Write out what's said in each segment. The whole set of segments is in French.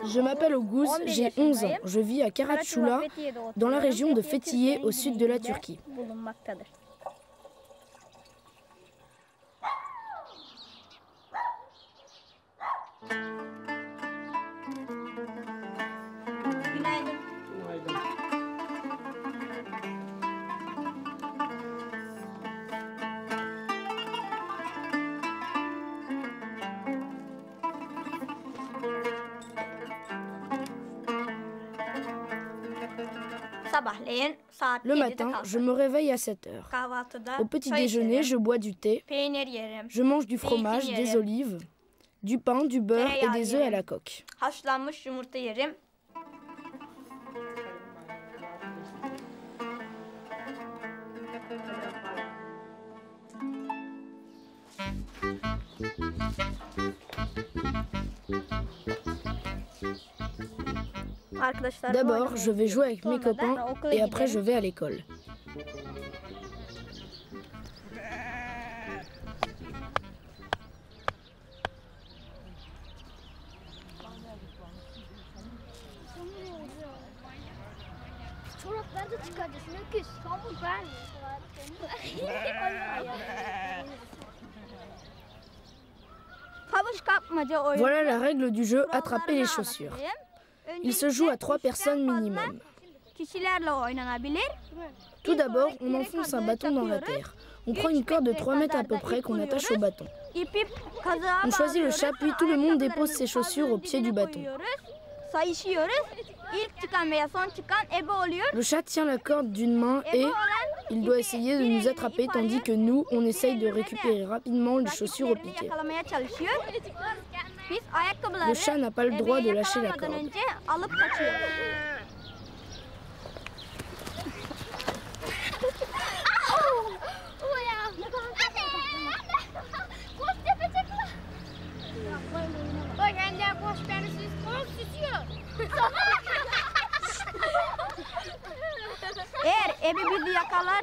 Je m'appelle Oguz, j'ai 11 ans. Je vis à Karaçula, dans la région de Fethiye, au sud de la Turquie. Le matin, je me réveille à 7 heures. Au petit déjeuner, je bois du thé, je mange du fromage, des olives, du pain, du beurre et des œufs à la coque. D'abord, je vais jouer avec mes copains et après je vais à l'école. Voilà la règle du jeu, attraper les chaussures. Il se joue à 3 personnes minimum. Tout d'abord, on enfonce un bâton dans la terre. On prend une corde de 3 mètres à peu près qu'on attache au bâton. On choisit le chat, puis tout le monde dépose ses chaussures au pied du bâton. Le chat tient la corde d'une main et il doit essayer de nous attraper tandis que nous, on essaye de récupérer rapidement les chaussures au piquet. Le chat n'a pas le droit de lâcher la corde.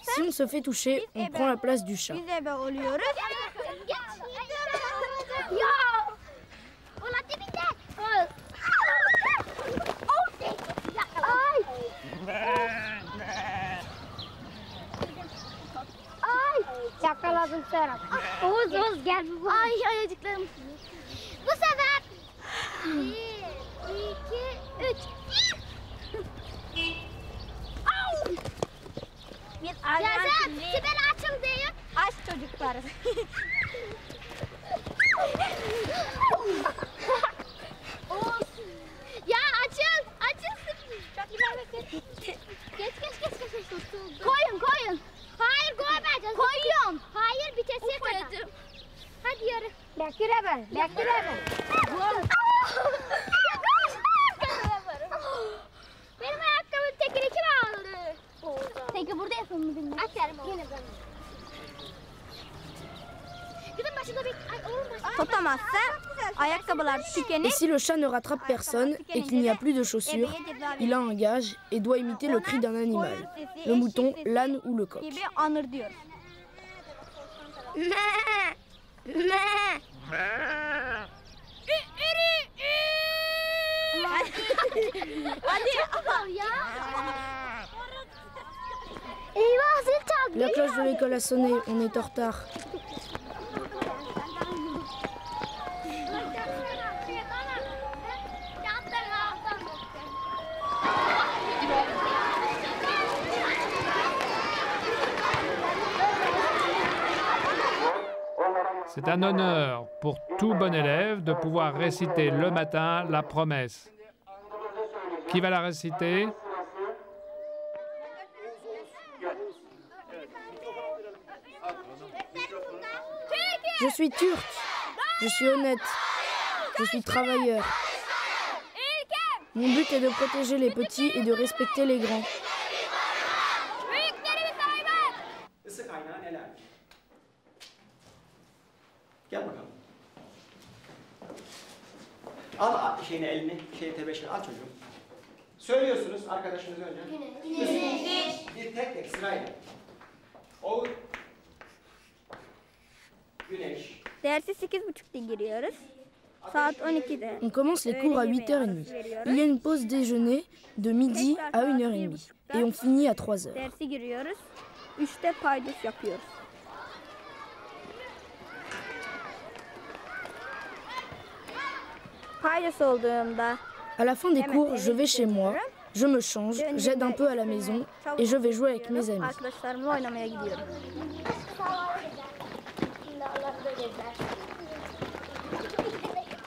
Si on se fait toucher, on prend la place du chat. Yakaladım Serap. Oğuz gel. Ay ayacıklarım. Bu sefer 1, 2, 3. Yazım, Sibel açıl diyor. Aç çocuklar. Ya açıl, açıl. Çok ilerlesin. Geç. Koyun. Hayır koymayacağız. Koyuyorum. Hayır bitesiye kadar. Hadi yürü. Bekle ben. Benim ayakkabımın tekini kim aldı? Teki burada yapalım mı bilmiyorum. Açarım onu. Yine ben. Et si le chat ne rattrape personne et qu'il n'y a plus de chaussures, il a un gage et doit imiter le cri d'un animal, le mouton, l'âne ou le coq. La cloche de l'école a sonné, on est en retard. C'est un honneur pour tout bon élève de pouvoir réciter le matin la promesse. Qui va la réciter? Je suis turc, je suis honnête, je suis travailleur. Mon but est de protéger les petits et de respecter les grands. Gel bakalım. Al şeyini elini, tebeşir al çocuğum. Söylüyorsunuz arkadaşınız önce. Güneş. Bir tek sırayla. Oğuz. Güneş. Dersi 8.30'da giriyoruz. Saat 12'de. On commence les cours à 8h30. Il y a une pause déjeuner de midi à 1h30. Et on finit à 3h. Dersi giriyoruz. 3'te paydos yapıyoruz. Paydos olduğunda À la fin des cours, je vais chez moi, je me change, j'aide un peu à la maison et je vais jouer avec mes amis. arkadaşlarımla oynamaya gidiyorum.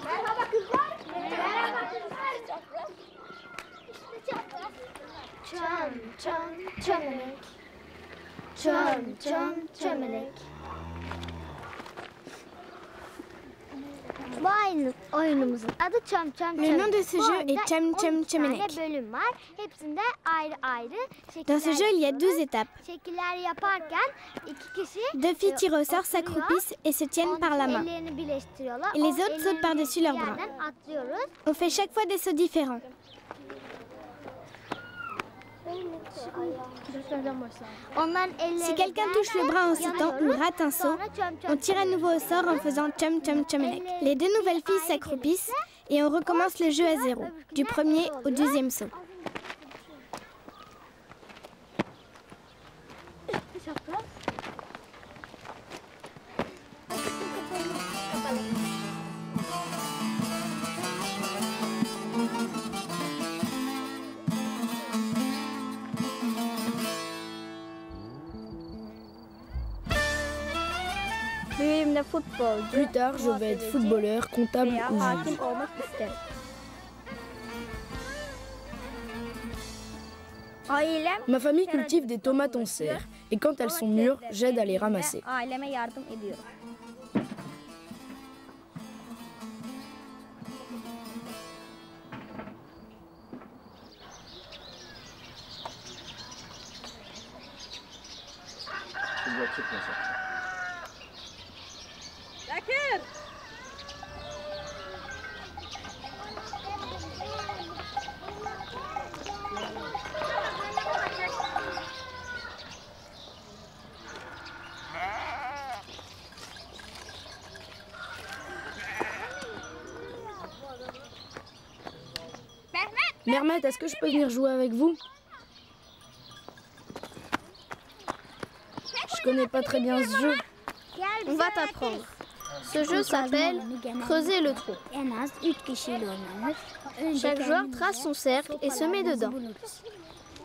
Merhaba kızlar. Merhaba kızlar. Çam çam çömelek. Çam çam çömelek. Bu oyunumuzun adı Çam Çam Çömelek. Le nom de ce jeu est Cham Cham Çömelek. Bir tane bölüm var. Hepsinde ayrı ayrı şekiller Dans ce jeu, il y a yapıyoruz. 2 étapes. Şekiller yaparken iki kişi 2 filles tirées au sort s'accroupissent et se tiennent par la main. ellerini birleştiriyorlar. Et les O autres sautent par-dessus leurs bras. yerden atlıyoruz. On fait chaque fois des sauts différents. Onların ellerini Si quelqu'un touche le bras en sautant ou rate un saut, on tire à nouveau au sort en faisant Cham Cham Çömelek. Les 2 nouvelles filles s'accroupissent et on recommence le jeu à 0, du premier au 2e saut. Büyüğümde futbolcu Plus tard, je vais être footballeur, comptable veya ou juge. hakim olmak isterim. Ailem Ma famille cultive des tomates en serre et quand elles sont mûres, j'aide à les ramasser. aileme yardım ediyorum. Mermet, est-ce que je peux venir jouer avec vous? Je connais pas très bien ce jeu. On va t'apprendre. Ce jeu s'appelle Creuser le trou. En az 3 kişiyle oynanır. Chaque joueur trace son cercle et se met dedans.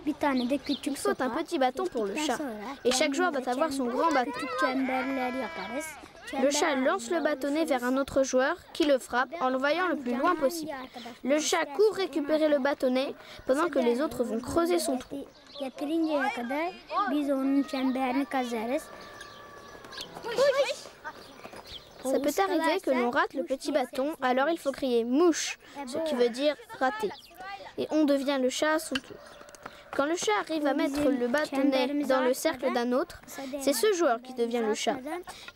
Bir tane de küçük Il faut un petit bâton pour le chat. Et chaque joueur doit avoir son grand bâton. Küçük çemberler yaparız. Le chat lance le bâtonnet vers un autre joueur qui le frappe en l'envoyant le plus loin possible. Le chat court récupérer le bâtonnet pendant que les autres vont creuser son trou. Getirinceye kadar biz onun çemberini kazarız. Ça peut arriver que l'on rate le petit bâton, alors il faut crier mouche, ce qui veut dire rater. Et on devient le chat à son tour. Quand le chat arrive à mettre le bâtonnet dans le cercle d'un autre, c'est ce joueur qui devient le chat.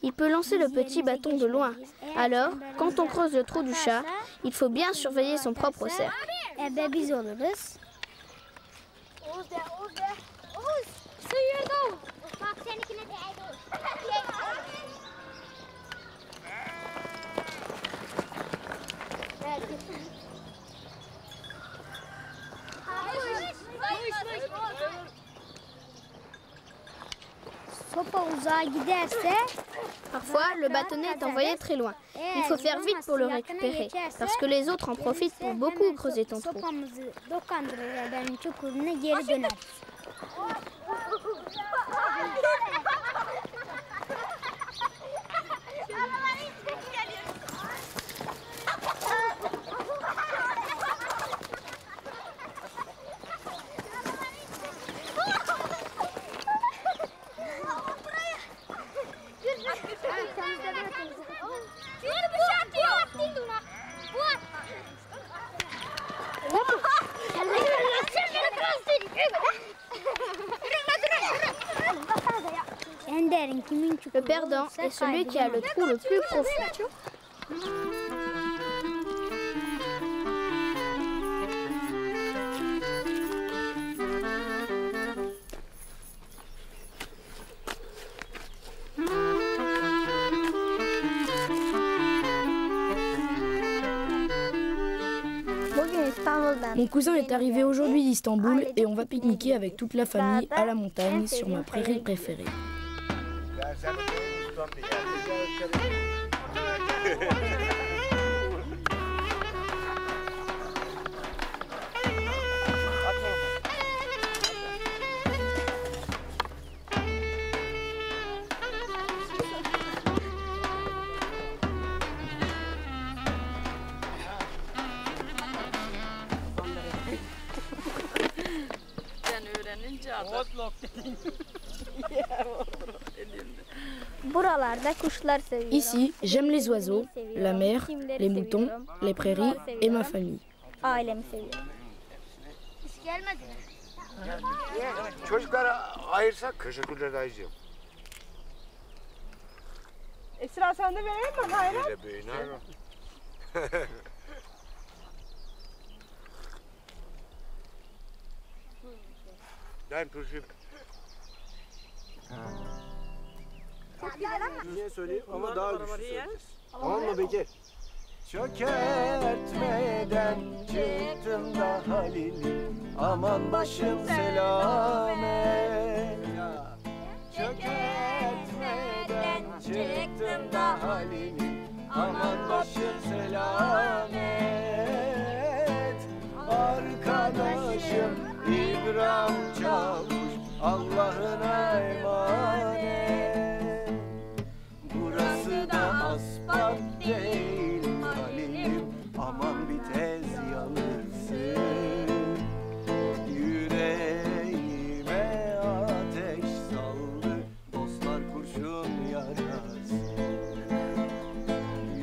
Il peut lancer le petit bâton de loin. Alors, quand on creuse le trou du chat, il faut bien surveiller son propre cercle. Ebe biz oluruz. Bak seninkine değdi. Sopa uzağa giderse Parfois, le bâtonnet est envoyé très loin. Il faut faire vite pour le récupérer, parce que les autres en profitent pour beaucoup creuser ton trou. sopamızı dokandırır ebenin çukuruna geri döner. Le perdant est celui qui a le trou le plus profond. Mon cousin est arrivé aujourd'hui d'Istanbul et on va pique-niquer avec toute la famille à la montagne sur ma prairie préférée. Ici, j'aime les oiseaux, la mer, les moutons, les prairies et ma famille. Çocuklara ayırsak teşekkürler dayıcığım. Esra sen de vereyim mi Hayran? Öyle büyüğüne. Dayım turşu. Niye söyleyeyim ama daha güçlü söyleyeceğiz. Tamam mı Bekir? Çökertmeden çıktım da Halil'im, aman başım selamet. Çökertmeden çıktım da Halil'im, aman başım selamet. Arkadaşım İbrahim Çavuş, Allah'ına emanet. Burası da asfalt değil Halil'im, aman bir tez yanırsın. Yüreğime ateş saldı, dostlar kurşun yarası.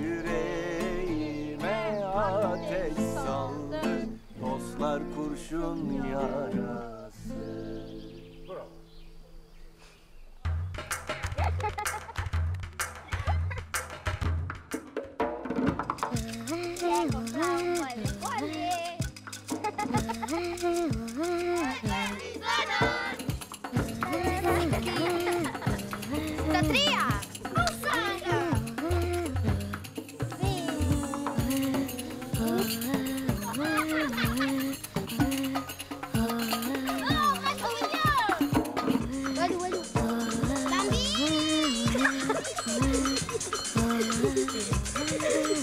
Yüreğime ateş saldı, dostlar kurşun yarası.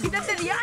Kita teriak.